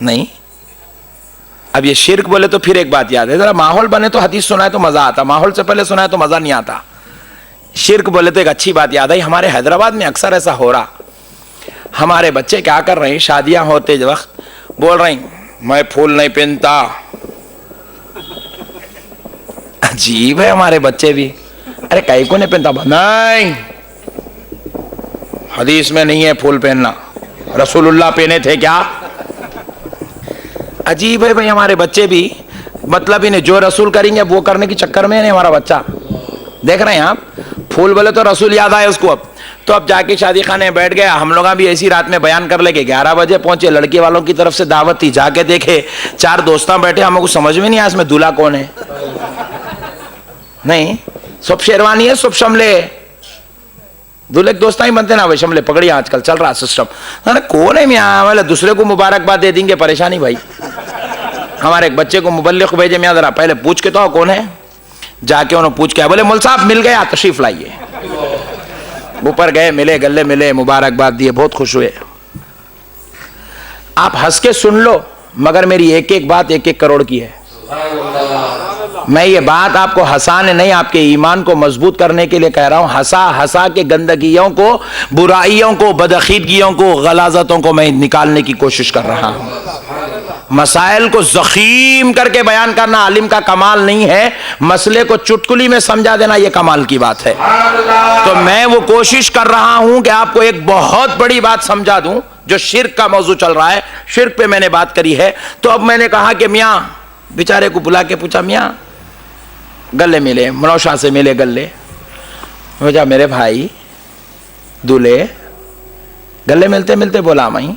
نہیں. اب یہ شرک بولے تو پھر ایک بات یاد ہے, ذرا ماحول بنے تو حدیث سنائے تو مزہ آتا, ماحول سے پہلے سنائے تو مزہ نہیں آتا. شرک بولے تو ایک اچھی بات یاد آئی, ہمارے حیدرآباد میں اکثر ایسا ہو رہا, ہمارے بچے کیا کر رہے ہیں, شادیاں ہوتے وقت بول رہے ہیں میں پھول نہیں پہنتا. عجیب ہے ہمارے بچے بھی, ارے کئی کو نہیں پہنتا, نہیں حدیث میں نہیں ہے پھول پہننا, رسول اللہ پہنے تھے کیا. عجیب ہے بھائی ہمارے بچے بھی, مطلب انہیں جو رسول کریں گے وہ کرنے کی چکر میں نہیں ہمارا بچہ. دیکھ رہے ہیں آپ, پھول بولے تو رسول یاد آئے اس کو. اب تو اب جا کے شادی خانے بیٹھ گیا, ہم لوگ بھی ایسی رات میں بیان کر لے کے 11 بجے پہنچے, لڑکی والوں کی طرف سے دعوت تھی, جا کے دیکھے 4 دوستاں بیٹھے, ہم کو سمجھ میں نہیں آیا اس میں دلہا کون ہے. نہیں سب شیروانی ہے, سب شملے, دلہے کے دوستاں ہی بنتے نا بھائی, شملے پکڑی آج کل چل رہا سسٹم. کون ہے میاں, والے دوسرے کو مبارکباد دے دیں گے, پریشانی بھائی. ہمارے ایک بچے کو مبلغ بھیجے, میاں ذرا پہلے پوچھ کے تو کون ہے. جا کے انہوں پوچھ کے بولے مول صاحب مل گیا, تشریف لائیے. اوپر گئے, ملے, گلے ملے, مبارکباد دیے, بہت خوش ہوئے. آپ ہنس کے سن لو, مگر میری ایک ایک بات 1-1 کروڑ کی ہے. میں یہ بات آپ کو ہنسانے نہیں, آپ کے ایمان کو مضبوط کرنے کے لیے کہہ رہا ہوں. ہنسا کے گندگیوں کو, برائیوں کو, بدعقیدگیوں کو, غلاظتوں کو میں نکالنے کی کوشش کر رہا ہوں. مسائل کو ضخیم کر کے بیان کرنا عالم کا کمال نہیں ہے, مسئلے کو چٹکلی میں سمجھا دینا یہ کمال کی بات ہے. تو میں وہ کوشش کر رہا ہوں کہ آپ کو ایک بہت بڑی بات سمجھا دوں. جو شرک کا موضوع چل رہا ہے, شرک پہ میں نے بات کری ہے. تو اب میں نے کہا کہ میاں, بیچارے کو بلا کے پوچھا, میاں گلے ملے, منوشا سے ملے گلے, مجھا میرے بھائی دولے, گلے ملتے ملتے بولا میں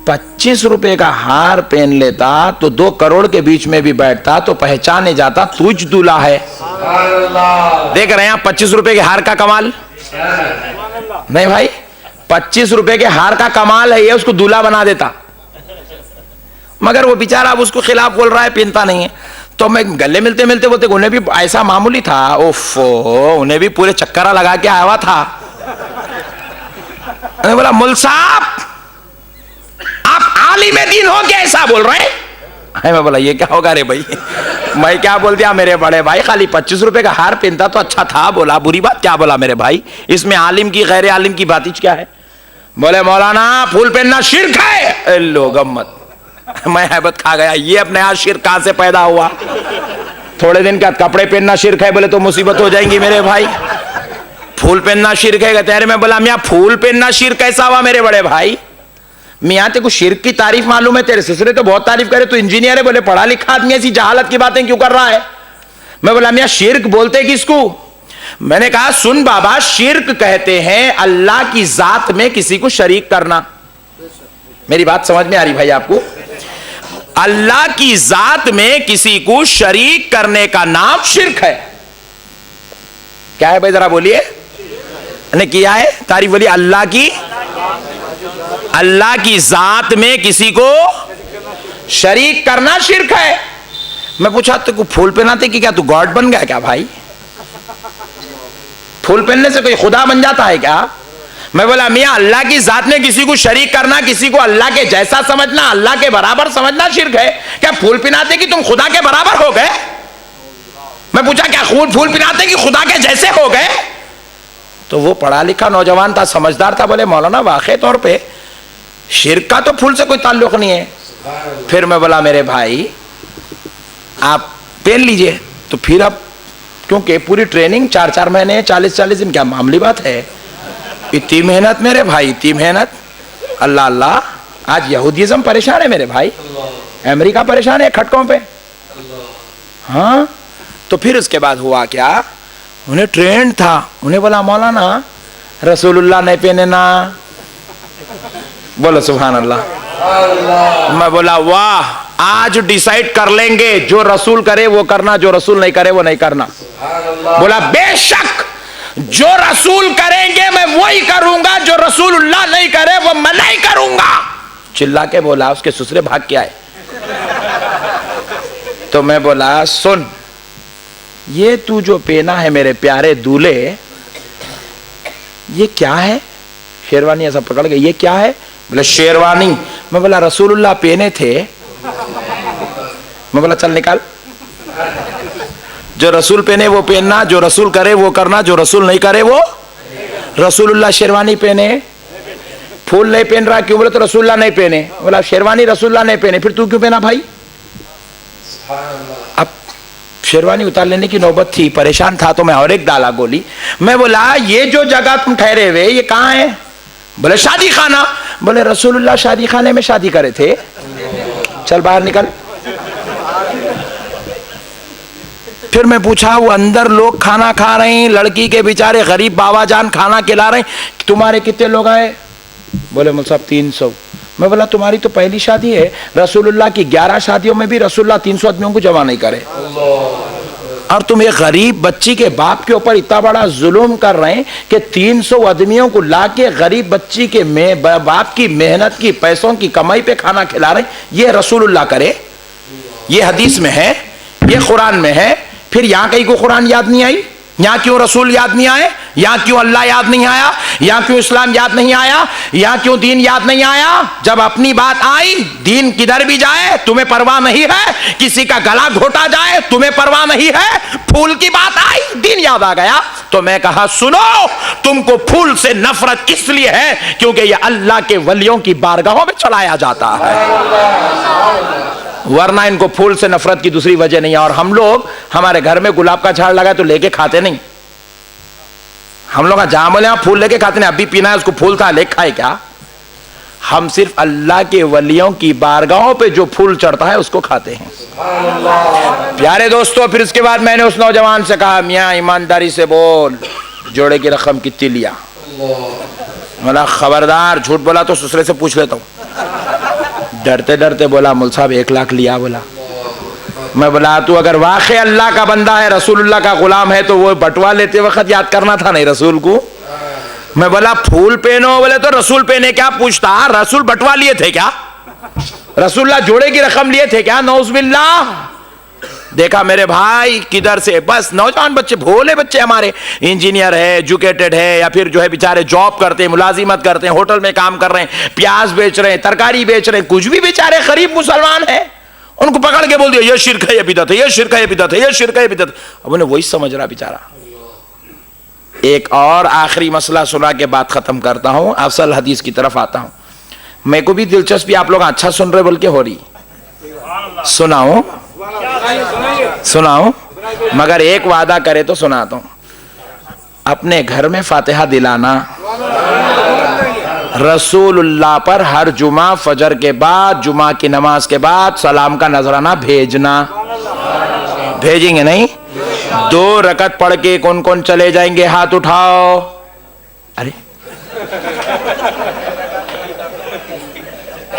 25 روپے کا ہار پہن لیتا تو 2 کروڑ کے بیچ میں بھی بیٹھتا تو پہچانے جاتا تجھ دولہا ہے. دیکھ رہے ہیں آپ 25 روپے کے ہار کا کمال نہیں بھائی, 25 روپے کے ہار کا کمال ہے یہ, اس کو دولہا بنا دیتا. مگر وہ بیچارہ اب اس کو خلاف بول رہا ہے, پہنتا نہیں ہے. تو میں گلے ملتے ملتے بولتے انہیں بھی ایسا معمولی تھا, انہیں بھی پورے چکرہ لگا کے آیا ہوا تھا. میں بولا مول صاحب آپ عالم دین ہو کے ایسا بول رہے ہیں. میں بولا یہ کیا ہوگا رے بھائی, میں کیا بول دیا میرے بڑے بھائی, خالی 25 روپے کا ہار پہنتا تو اچھا تھا. بولا بری بات کیا, بولا میرے بھائی اس میں عالم کی غیر عالم کی بات کیا ہے. بولے مولانا پھول پہننا شرک ہے. لو گمت, میں ہیبت کھا گیا, یہ اپنے یہاں شرک کہاں سے پیدا ہوا. تھوڑے دن کا کپڑے پہننا شرک ہے, بولے تو مصیبت ہو جائیں گی میرے بھائی. پھول پہننا شرک ہے کہتے ہیں. میں بولا میاں پھول پہننا شرک کیسا ہوا میرے بڑے بھائی. میاں تے کو شرک کی تعریف معلوم ہے, تیرے سسرے تو بہت تعریف کرے, تو انجینئر ہے, بولے پڑھا لکھا آدمی, ایسی جہالت کی باتیں کیوں کر رہا ہے. میں بولا میاں شرک بولتے کس کو. میں نے کہا سن بابا, شرک کہتے ہیں اللہ کی ذات میں کسی کو شریک کرنا. میری بات سمجھ میں آ رہی بھائی آپ کو. اللہ کی ذات میں کسی کو شریک کرنے کا نام شرک ہے. کیا ہے بھائی ذرا بولیے, نے کیا ہے تعریف بولیے. اللہ کی ذات میں کسی کو شریک کرنا شرک ہے. میں پوچھا تو کو پھول پہناتے کہ کیا تو گاڈ بن گیا کیا بھائی, پھول پہننے سے کوئی خدا بن جاتا ہے کیا. میں بولا میاں اللہ کی ذات میں کسی کو شریک کرنا, کسی کو اللہ کے جیسا سمجھنا, اللہ کے برابر سمجھنا شرک ہے. کیا پھول پہناتے کہ تم خدا کے برابر ہو گئے. میں پوچھا کیا پھول پہناتے کہ خدا کے جیسے ہو گئے. تو وہ پڑھا لکھا نوجوان تھا, سمجھدار تھا, بولے مولانا واقعی طور پہ شرک کا تو پھول سے کوئی تعلق نہیں ہے. پھر میں بولا میرے بھائی آپ پہن لیجئے. تو پھر اب کیونکہ پوری ٹریننگ 4 مہینے 40 دن, کیا معاملی بات ہے. اتنی محنت میرے بھائی, اتنی محنت. اللہ اللہ, آج یہودیزم پریشان ہے میرے بھائی, امریکہ پریشان ہے کھٹکوں پہ. ہاں تو پھر اس کے بعد ہوا کیا, انہیں ٹرینڈ تھا, انہیں بولا مولانا رسول اللہ نہیں پہنے نا. بولو سبحان اللہ. میں بولا واہ, آج ڈیسائیڈ کر لیں گے, جو رسول کرے وہ کرنا, جو رسول نہیں کرے وہ نہیں کرنا. بولا بے شک جو رسول کریں گے میں وہی کروں گا, جو رسول اللہ نہیں کرے وہ میں نہیں کروں گا. چلا کے بولا, اس کے سسرے بھاگ کے آئے. تو میں بولا سن, یہ تو جو پہنا ہے میرے پیارے دولے, یہ کیا ہے. شیروانی ایسا پکڑ گئے, یہ کیا ہے. بولے شیروانی. میں بولا رسول اللہ پہنے تھے. میں بولا چل نکال, جو رسول پہنے وہ پہننا, جو رسول کرے وہ کرنا, جو رسول نہیں کرے وہ. رسول اللہ شیروانی پہنے, پھول نہیں پہن رہا, کیوں؟ بولے تو رسول اللہ نہیں پہنے. بولا شیروانی رسول اللہ نہیں پہنے, پھر تو کیوں پہنا بھائی؟ اب شیروانی اتار لینے کی نوبت تھی, پریشان تھا تو میں اور ایک ڈالا گولی. میں بولا یہ جو جگہ تم ٹھہرے ہوئے یہ کہاں ہے؟ بولے شادی خانہ. بولے رسول اللہ شادی خانے میں شادی کرے تھے, چل باہر نکل. پھر میں پوچھا وہ اندر لوگ کھانا کھا رہے ہیں, لڑکی کے بیچارے غریب بابا جان کھانا کھلا رہے ہیں, تمہارے کتنے لوگ آئے؟ بولے مول صاحب 300. میں بولا تمہاری تو پہلی شادی ہے, رسول اللہ کی 11 شادیوں میں بھی رسول اللہ 300 آدمیوں کو جمع نہیں کرے, اور تم ایک غریب بچی کے باپ کے اوپر اتنا بڑا ظلم کر رہے ہیں کہ 300 آدمیوں کو لا کے غریب بچی کے باپ کی محنت کی پیسوں کی کمائی پہ کھانا کھلا رہے ہیں. یہ رسول اللہ کرے؟ یہ حدیث میں ہے, یہ قرآن میں ہے. پھر یہاں کہیں کو قرآن یاد نہیں آئی؟ یہاں کیوں رسول یاد نہیں آئے؟ یہاں کیوں اللہ یاد نہیں آیا؟ یہاں کیوں اسلام یاد نہیں آیا؟ یہاں کیوں دین یاد نہیں آیا؟ جب اپنی بات آئی, دین کدھر بھی جائے تمہیں پرواہ نہیں ہے, کسی کا گلا گھوٹا جائے تمہیں پرواہ نہیں ہے, پھول کی بات آئی دین یاد آ گیا. تو میں کہا سنو, تم کو پھول سے نفرت اس لیے ہے کیونکہ یہ اللہ کے ولیوں کی بارگاہوں میں چلایا جاتا ہے, ورنہ ان کو پھول سے نفرت کی دوسری وجہ نہیں ہے. اور ہم لوگ, ہمارے گھر میں گلاب کا جھاڑ لگا تو لے کے کھاتے نہیں, ہم لوگ جہاں بولے پھول لے کے کھاتے نہیں. ابھی پینا ہے اس کو پھول تھا لے کھائے کیا؟ ہم صرف اللہ کے ولیوں کی بارگاہوں پہ جو پھول چڑھتا ہے اس کو کھاتے ہیں. پیارے دوستو, پھر اس کے بعد میں نے اس نوجوان سے کہا میاں ایمانداری سے بول, جوڑے کی رقم کتنی لیا؟ بولا خبردار جھوٹ بولا تو سسرے سے پوچھ لیتا ہوں. ڈرتے ڈرتے بولا مول صاحب 1 لاکھ لیا. بولا میں بولا تو اگر واقعی اللہ کا بندہ ہے, رسول اللہ کا غلام ہے, تو وہ بٹوا لیتے وقت یاد کرنا تھا نہیں رسول کو. میں بولا پھول پہنو, بولے تو رسول پہنے کیا پوچھتا, رسول بٹوا لیے تھے کیا؟ رسول اللہ جوڑے کی رقم لیے تھے کیا؟ نعوذ باللہ. دیکھا میرے بھائی کدھر سے, بس نوجوان بچے, بھولے بچے ہمارے, انجینئر ہے, ایجوکیٹڈ ہے, یا پھر جو ہے بیچارے جاب کرتے ہیں, ملازمت کرتے ہیں, ہوٹل میں کام کر رہے ہیں, پیاز بیچ رہے ہیں, ترکاری بیچ رہے ہیں, کچھ بھی بیچارے غریب مسلمان ہیں, ان کو پکڑ کے بول دیا یہ شرک ہے, یہ بدعت ہے, یہ شرک ہے, یہ بدعت ہے, یہ شرک ہے, یہ بدعت. اب انہیں وہی سمجھ رہا بیچارہ. ایک اور آخری مسئلہ سنا کے بات ختم کرتا ہوں, اصل حدیث کی طرف آتا ہوں. میں کو بھی دلچسپی, آپ لوگ اچھا سن رہے بول کے ہو رہی, سناؤں مگر ایک وعدہ کرے تو سناتا ہوں. اپنے گھر میں فاتحہ دلانا, رسول اللہ پر ہر جمعہ فجر کے بعد, جمعہ کی نماز کے بعد سلام کا نذرانہ بھیجنا. بھیجیں گے نہیں؟ 2 رکعت پڑھ کے کون کون چلے جائیں گے؟ ہاتھ اٹھاؤ. ارے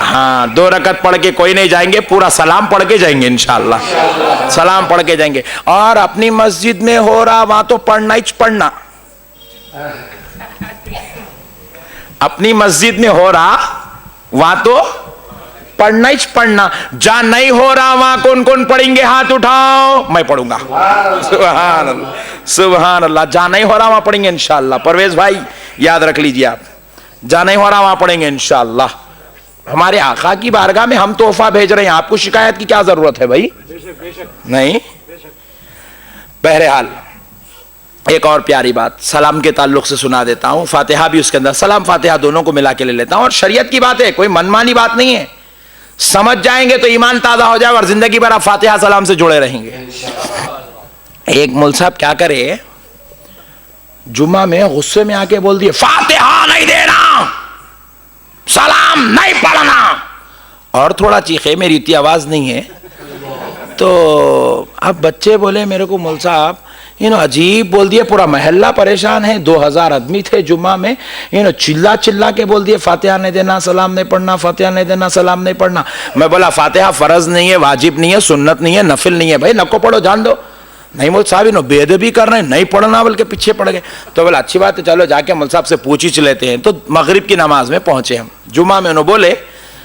ہاں 2 رکعت پڑھ کے کوئی نہیں جائیں گے, پورا سلام پڑھ کے جائیں گے انشاءاللہ, سلام پڑھ کے جائیں گے. اور اپنی مسجد میں ہو رہا وہاں تو پڑھنا ہی پڑھنا, اپنی مسجد میں ہو رہا وہاں تو پڑھنا ہی پڑھنا. جہاں نہیں ہو رہا وہاں کون کون پڑھیں گے؟ ہاتھ اٹھاؤ. میں پڑھوں گا. سبحان اللہ, سبحان اللہ. جہاں نہیں ہو رہا وہاں پڑھیں گے انشاءاللہ. پرویز بھائی یاد رکھ لیجئے آپ, جہاں نہیں ہو رہا وہاں پڑھیں گے انشاءاللہ. ہمارے آقا کی بارگاہ میں ہم تحفہ بھیج رہے ہیں, آپ کو شکایت کی کیا ضرورت ہے بھائی؟ نہیں. بہرحال ایک اور پیاری بات سلام کے تعلق سے سنا دیتا ہوں, فاتحہ بھی اس کے اندر, سلام فاتحہ دونوں کو ملا کے لے لیتا ہوں. اور شریعت کی بات ہے, کوئی منمانی بات نہیں ہے, سمجھ جائیں گے تو ایمان تازہ ہو جائے, اور زندگی بھر آپ فاتحہ سلام سے جڑے رہیں گے. ایک مول صاحب کیا کرے, جمعہ میں غصے میں آ کے بول دیے فاتحہ نہیں دینا, سلام نہیں پڑھنا, اور تھوڑا چیخے, میری اتنی آواز نہیں ہے. تو اب بچے بولے میرے کو مول صاحب عجیب بول دیے, پورا محلہ پریشان ہے, 2000 آدمی تھے جمعہ میں, چلا چلا کے بول دیے فاتحہ نہیں دینا, سلام نہیں پڑھنا, فاتحہ نہیں دینا, سلام نہیں پڑھنا. میں بولا فاتحہ فرض نہیں ہے, واجب نہیں ہے, سنت نہیں ہے, نفل نہیں ہے, بھائی نکو پڑھو, جان دو. نہیں مول صاحب بے ادبی کر رہے ہیں, نہیں پڑھنا, بلکہ پیچھے پڑ گئے. تو بولا اچھی بات ہے, چلو جا کے مول صاحب سے پوچھ ہی لیتے ہیں. تو مغرب کی نماز میں پہنچے ہم, جمعہ میں انہوں بولے,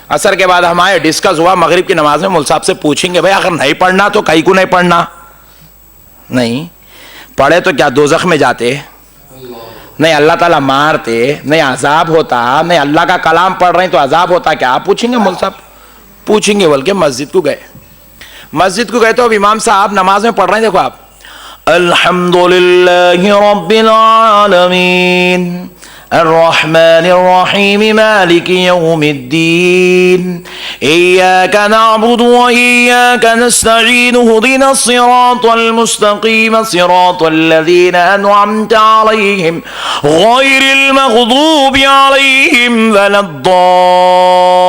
عصر کے بعد ہم آئے, ڈسکس ہوا, مغرب کی نماز میں مول صاحب سے پوچھیں گے بھائی اگر نہیں پڑھنا تو کہیں کو نہیں پڑھنا, نہیں پڑھے تو کیا دوزخ میں جاتے, نہیں اللہ تعالیٰ مارتے، نہیں عذاب ہوتا، نہیں اللہ کا کلام پڑھ رہے ہیں تو عذاب ہوتا کیا؟ آپ پوچھیں گے مول صاحب؟ پوچھیں گے. بلکہ مسجد کو گئے تو اب امام صاحب نماز میں پڑھ رہے ہیں. دیکھو آپ الحمدللہ رب العالمین الرحمن الرحیم مالک یوم الدین ایاک نعبد و ایاک نستعین اهدنا الصراط المستقیم صراط الذین انعمت علیہم غیر المغضوب علیہم ولا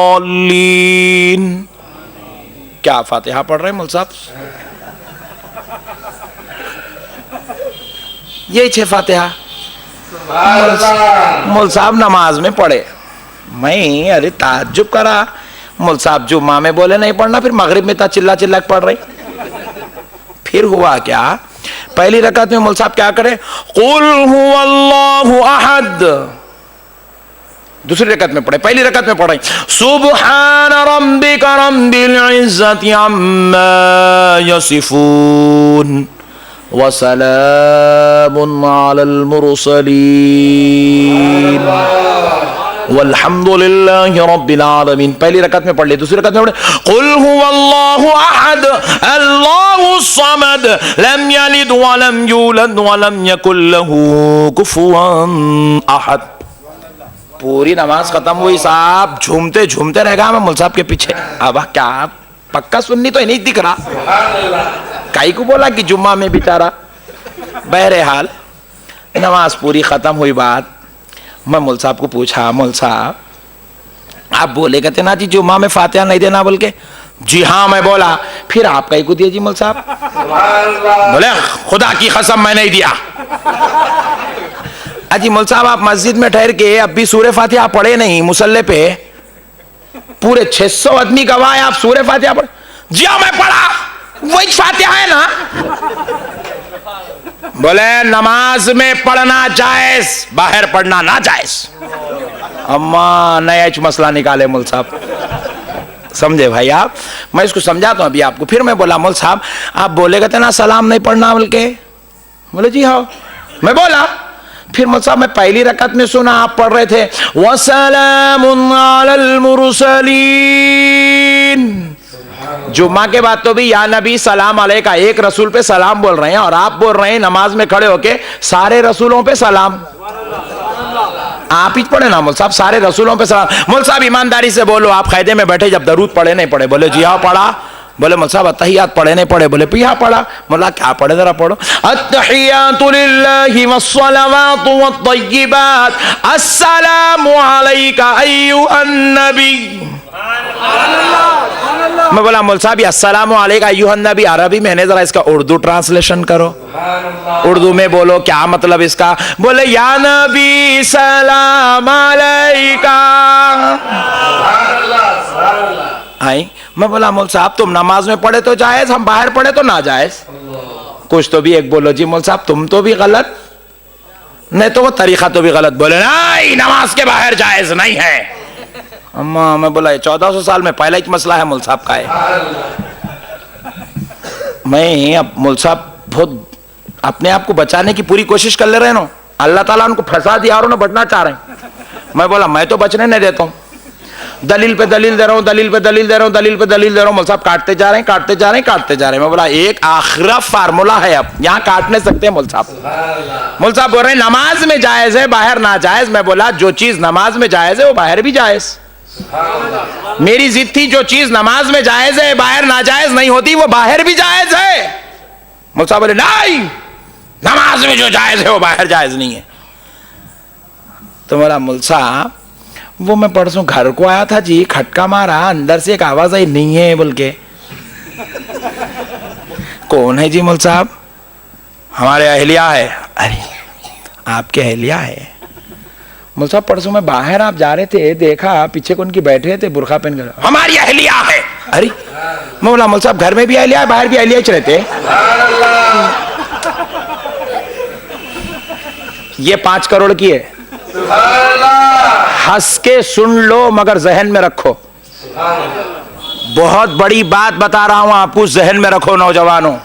الضالین. کیا فاتحہ پڑھ رہے ہیں مول صاحب؟ یہی 6 فاتحہ مول صاحب نماز میں پڑھے. میں ارے تعجب کرا، مول صاحب جمعہ میں بولے نہیں پڑھنا، پھر مغرب میں تا چلا چلا پڑھ رہے. پھر ہوا کیا؟ پہلی رکعت میں مول صاحب کیا کرے؟ قل هو اللہ احد. دوسری رکعت میں پڑھے، پہلی رکعت میں پڑھے سبحان ربک رب العزت عما یصفون وسلام علی المرسلین والحمد للہ رب العالمین. پہلی رکعت میں پڑھ لی. دوسری رکعت میں پڑھے قل هو اللہ احد اللہ الصمد لم یلد ولم یولد ولم یکن له کفوا احد. پوری نماز ختم ہوئی صاحب، جھومتے رہ گا میں مول صاحب کے پیچھے. اب کیا پکا سننی تو نہیں دکھ رہا، کائی کو بولا کہ جمعہ میں بیچارہ. بہرحال نماز پوری ختم ہوئی. بات میں مول صاحب کو پوچھا، مول صاحب آپ بولے کہتے نا جی جمعہ میں فاتحہ نہیں دینا، بول کے جی ہاں میں بولا. پھر آپ کائی کو دیا جی مول صاحب؟ بولے خدا کی قسم میں نہیں دیا. اجی مول صاحب آپ مسجد میں ٹھہر کے اب بھی سورہ فاتحہ پڑھے نہیں مصلی پہ؟ پورے 600 آدمی گواہ ہیں، آپ سورہ فاتحہ پڑھے؟ جی ہاں میں پڑھا، وہی فاتحہ ہے نا. بولے نماز میں پڑھنا جائز، باہر پڑھنا ناجائز. اما نیا مسئلہ نکالے مول صاحب. سمجھے بھائی آپ؟ میں اس کو سمجھاتا ہوں ابھی آپ کو. پھر میں بولا مول صاحب آپ بولے گا نا سلام نہیں پڑھنا، بول کے بولے جی ہاں میں بولا. پھر مول صاحب میں پہلی رکعت میں سنا آپ پڑھ رہے تھے وَسَلَامٌ عَلَى الْمُرْسَلِينَ. جمعہ کے بعد تو بھی یا نبی سلام علیکہ ایک رسول پہ سلام بول رہے ہیں، اور آپ بول رہے ہیں نماز میں کھڑے ہو کے سارے رسولوں پہ سلام. آپ ہی پڑھے نا مول صاحب سارے رسولوں پہ سلام. مول صاحب ایمانداری سے بولو، آپ قیدے میں بیٹھے جب درود پڑھے نہیں پڑھے؟ بولے جی ہاں پڑھا. بولے مول صاحب اتحیات پڑھے نہیں پڑھے؟ بولے یہاں پڑھا. مولا کیا پڑھے ذرا پڑھو. التحیات للہ والصلوات والطیبات السلام علیک ایھا النبی. میں بولا مول صاحب یہ السلام علیکم ایھا النبی عربی میں ہے، ذرا اس کا اردو ٹرانسلیشن کرو، اردو میں بولو کیا مطلب اس کا. بولے یا نبی سلام علیکہ. آئی میں بولا مول صاحب تم نماز میں پڑھے تو جائز، ہم باہر پڑھے تو ناجائز. کچھ تو بھی ایک بولو جی مول صاحب تم تو بھی غلط، نہیں تو وہ طریقہ تو بھی غلط. بولے نہیں نماز کے باہر جائز نہیں ہے. اما میں بولا 1400 سال میں پہلا ہی مسئلہ ہے مول صاحب کا ہے. میں اب مول صاحب بہت اپنے آپ کو بچانے کی پوری کوشش کر لے رہے نا، اللہ تعالیٰ ان کو پھنسا دیا اور انہیں بچنا چاہ رہے ہیں. میں بولا میں تو بچنے نہیں دیتا ہوں، دلیل پہ دلیل دے رہا ہوں، دلیل پہ دلیل دے رہا ہوں، دلیل پہ دلیل دے رہا ہوں. مول صاحب کاٹتے جا رہے ہیں کاٹتے جا رہے ہیں کاٹتے جا رہے ہیں. میں بولا ایک آخرا فارمولا ہے، اب یہاں کاٹ نہیں سکتے. مول صاحب بول رہے ہیں نماز میں جائز ہے باہر ناجائز. میں بولا جو چیز نماز میں جائز ہے وہ باہر بھی جائز. میری ضد تھی جو چیز نماز میں جائز ہے باہر ناجائز نہیں ہوتی وہ باہر بھی جائز ہے. مول صاحب بولے نہیں نماز میں جو جائز ہے وہ باہر جائز نہیں ہے. تو بولا مول صاحب وہ میں پرسوں گھر کو آیا تھا جی، کھٹکا مارا، اندر سے ایک آواز آئی نہیں ہے بول کے. کون ہے جی مول صاحب؟ ہمارے اہلیہ ہے. ارے آپ کے اہلیہ ہے؟ مول صاحب پرسوں میں باہر آپ جا رہے تھے، دیکھا پیچھے کون کی بیٹھے تھے برقع پہن کر. ہماری اہلیہ ہے. ارے میں بولا مول صاحب گھر میں بھی اہلیہ ہے باہر بھی اہلیہ رہتے. یہ 5 کروڑ کی ہے. ہنس کے سن لو مگر ذہن میں رکھو. بہت بڑی بات بتا رہا ہوں آپ کو، ذہن میں رکھو نوجوانوں.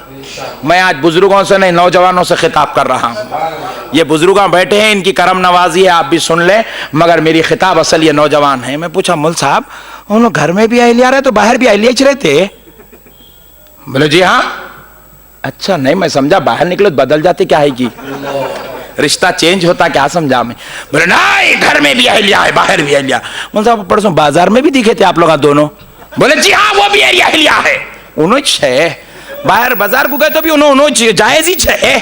میں آج بزرگوں سے نہیں نوجوانوں سے خطاب کر رہا ہوں. یہ بزرگاں بیٹھے ہیں، ان کی کرم نوازی ہے، آپ بھی سن لیں، مگر میری خطاب اصل یہ نوجوان ہے۔ میں پوچھا مول صاحب ان لوگ گھر میں بھی اہلیہ رہے تو باہر بھی اہلیہ ہی رہتے؟ بولے جی ہاں۔ اچھا نہیں، میں سمجھا باہر نکلے بدل جاتے کیا ہے کی رشتہ چینج ہوتا، کیا سمجھا میں؟ بولے نہیں گھر میں بھی اہلیہ ہے باہر بھی اہلیہ۔ مول صاحب پرسوں بازار میں بھی دکھے تھے آپ لوگ دونوں؟ بولے جی ہاں وہ بھی اہلیہ ہے، انہوں چھے باہر بازار کو گئے تو بھی انہوں جائز ہی چھے۔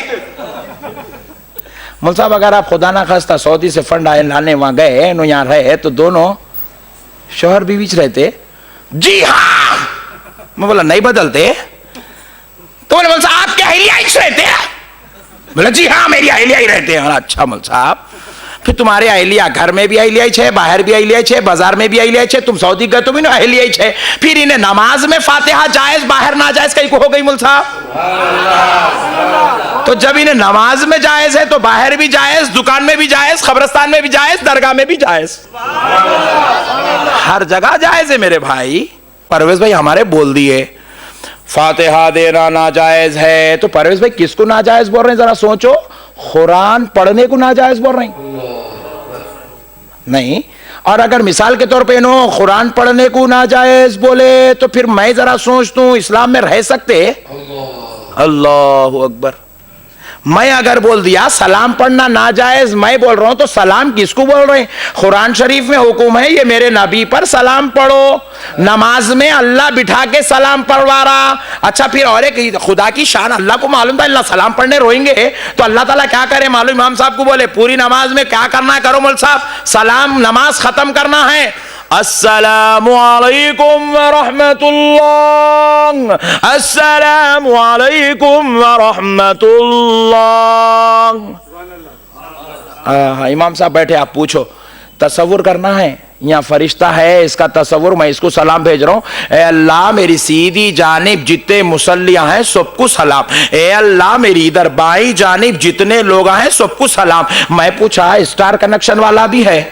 مول صاحب اگر آپ خدا نہ خواستہ سعودی سے فنڈ لانے وہاں گئے انہوں یہاں رہے تو دونوں شوہر بیوی رہتے؟ جی ہاں۔ میں بولا نہیں بدلتے؟ تو بولے مول صاحب آپ کے اہلیہ ہی رہتے ہیں؟ بولا جی ہاں میری اہلیہ ہی رہتے ہیں۔ اچھا مول صاحب پھر تمہارے اہلیہ گھر میں بھی اہلیہ چھے، باہر بھی اہلیہ چھے، بازار میں بھی اہلیہ چھے، تم سعودی گئے تو بھی اہلیہ ہی چھے، پھر انہیں نماز میں فاتحہ جائز باہر ناجائز کہیں کو ہو گئی مول صاحب؟ تو جب انہیں نماز میں جائز ہے تو باہر بھی جائز، دکان میں بھی جائز، قبرستان میں بھی جائز، درگاہ میں بھی جائز، ہر جگہ جائز ہے میرے بھائی۔ پرویز بھائی ہمارے بول دیے فاتحہ دینا ناجائز ہے، تو پرویز بھائی کس کو ناجائز بول رہے ہیں ذرا سوچو؟ قرآن پڑھنے کو ناجائز بول رہے ہیں؟ نہیں۔ اور اگر مثال کے طور پہ انہوں قرآن پڑھنے کو ناجائز بولے تو پھر میں ذرا سوچتا ہوں اسلام میں رہ سکتے؟ اللہ اکبر۔ میں اگر بول دیا سلام پڑھنا ناجائز، میں بول رہا ہوں تو سلام کس کو بول رہے ہیں؟ قرآن شریف میں حکم ہے یہ میرے نبی پر سلام پڑھو، نماز میں اللہ بٹھا کے سلام پڑھوا رہا۔ اچھا پھر اور ایک خدا کی شان اللہ کو معلوم تھا اللہ سلام پڑھنے روئیں گے تو اللہ تعالیٰ کیا کرے معلوم؟ امام صاحب کو بولے پوری نماز میں کیا کرنا ہے کرو مول صاحب، سلام نماز ختم کرنا ہے، السلام علیکم ورحمت اللہ، السلام علیکم ورحمت اللہ۔ امام صاحب بیٹھے، آپ پوچھو تصور کرنا ہے یہاں فرشتہ ہے اس کا تصور، میں اس کو سلام بھیج رہا ہوں، اے اللہ میری سیدھی جانب جتنے مصلیاں ہیں سب کو سلام، اے اللہ میری ادھر بائیں جانب جتنے لوگ ہیں سب کو سلام۔ میں پوچھا اسٹار کنیکشن والا بھی ہے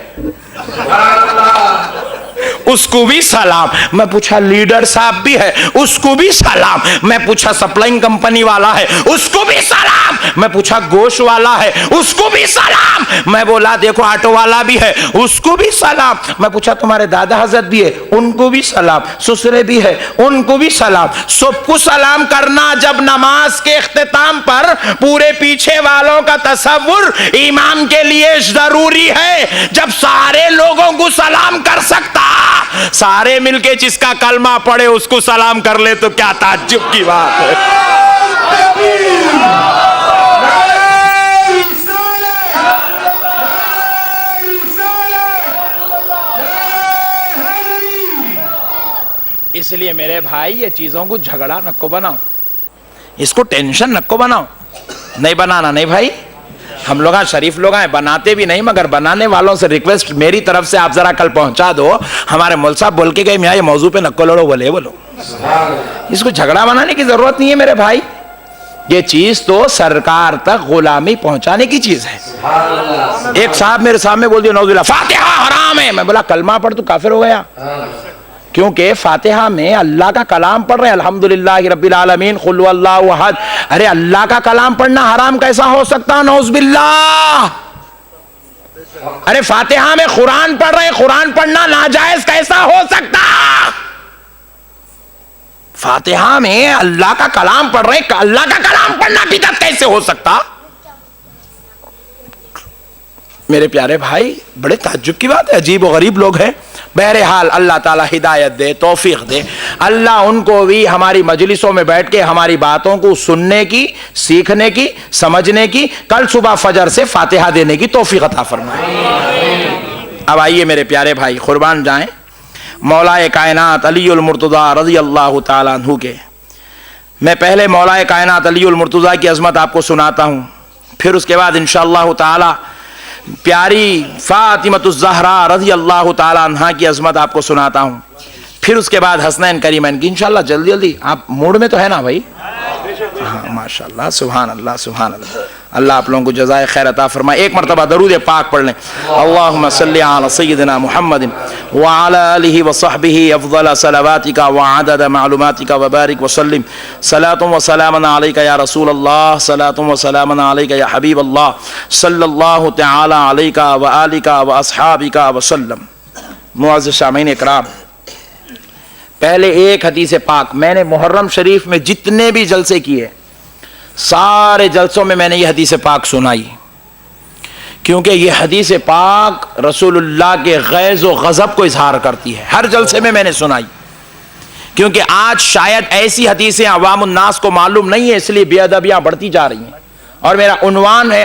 اس کو بھی سلام، میں پوچھا لیڈر صاحب بھی ہے اس کو بھی سلام، میں پوچھا سپلائنگ کمپنی والا ہے اس کو بھی سلام، میں پوچھا گوشت والا ہے اس کو بھی سلام، میں بولا دیکھو آٹو والا بھی ہے اس کو بھی سلام، میں پوچھا تمہارے دادا حضرت بھی ہے ان کو بھی سلام، سسرے بھی ہے ان کو بھی سلام، سب کو سلام کرنا۔ جب نماز کے اختتام پر پورے پیچھے والوں کا تصور امام کے لیے ضروری ہے، جب سارے لوگوں کو سلام کر سکتا، سارے مل کے جس کا کلمہ پڑھے اس کو سلام کر لے تو کیا تعجب کی بات ہے۔ اس لیے میرے بھائی یہ چیزوں کو جھگڑا نکو بناؤ، اس کو ٹینشن نکو بناؤ، نہیں بنانا نہیں بھائی۔ ہم لوگ شریف لوگ ہیں بناتے بھی نہیں، مگر بنانے والوں سے ریکویسٹ میری طرف سے آپ ذرا کل پہنچا دو، ہمارے مول صاحب بول کے گئے میاں یہ موضوع پہ نکو لڑو، بولو اس کو جھگڑا بنانے کی ضرورت نہیں ہے میرے بھائی، یہ چیز تو سرکار تک غلامی پہنچانے کی چیز ہے۔ ایک صاحب میرے سامنے بول دیا نعوذ باللہ فاتحہ حرام ہے، میں بولا کلمہ پڑھ تو کافر ہو گیا، کیونکہ فاتحہ میں اللہ کا کلام پڑھ رہے ہیں الحمدللہ رب العالمین قل هو اللہ احد، ارے اللہ کا کلام پڑھنا حرام کیسا ہو سکتا؟ نعوذ باللہ۔ ارے فاتحہ میں قرآن پڑھ رہے ہیں، قرآن پڑھنا ناجائز کیسا ہو سکتا؟ فاتحہ میں اللہ کا کلام پڑھ رہے ہیں، اللہ کا کلام پڑھنا بدعت کیسے ہو سکتا؟ میرے پیارے بھائی بڑے تعجب کی بات ہے، عجیب و غریب لوگ ہیں۔ بہرحال اللہ تعالیٰ ہدایت دے، توفیق دے، اللہ ان کو بھی ہماری مجلسوں میں بیٹھ کے ہماری باتوں کو سننے کی، سیکھنے کی، سمجھنے کی، کل صبح فجر سے فاتحہ دینے کی توفیق عطا فرمائے۔ اب آئیے میرے پیارے بھائی قربان جائیں مولا کائنات علی المرتضیٰ رضی اللہ تعالیٰ عنہ کے۔ میں پہلے مولا کائنات علی المرتضیٰ کی عظمت آپ کو سناتا ہوں، پھر اس کے بعد انشاءاللہ تعالی پیاری فاطمہ الزہرا رضی اللہ تعالی عنہا کی عظمت آپ کو سناتا ہوں، پھر اس کے بعد حسنین کریمین کی انشاءاللہ جلدی جلدی۔ آپ موڈ میں تو ہے نا بھائی؟ ہاں ماشاءاللہ، سبحان اللہ سبحان اللہ۔ اللہ آپ لوگوں کو جزائے خیر عطا فرمائے. ایک مرتبہ درود پاک پڑھ لیں. اللہم صلی علی سیدنا محمد وعلی آلہ وصحبہ افضل صلواتک وعدد معلوماتک وبارک وسلم. صلاۃ و سلام علیک یا رسول اللہ، صلاۃ و سلام علیک یا حبیب اللہ، صلی اللہ تعالی علیک وآلک واصحابک وسلم. معزز سامعین اکرام، پہلے ایک حدیث پاک میں نے محرم شریف میں جتنے بھی جلسے کیے سارے جلسوں میں میں نے یہ حدیث پاک سنائی، کیونکہ یہ حدیث پاک رسول اللہ کے غیظ و غضب کو اظہار کرتی ہے. ہر جلسے میں نے سنائی، کیونکہ آج شاید ایسی حدیثیں عوام الناس کو معلوم نہیں ہے، اس لیے بے ادبیاں بڑھتی جا رہی ہیں. اور میرا عنوان ہے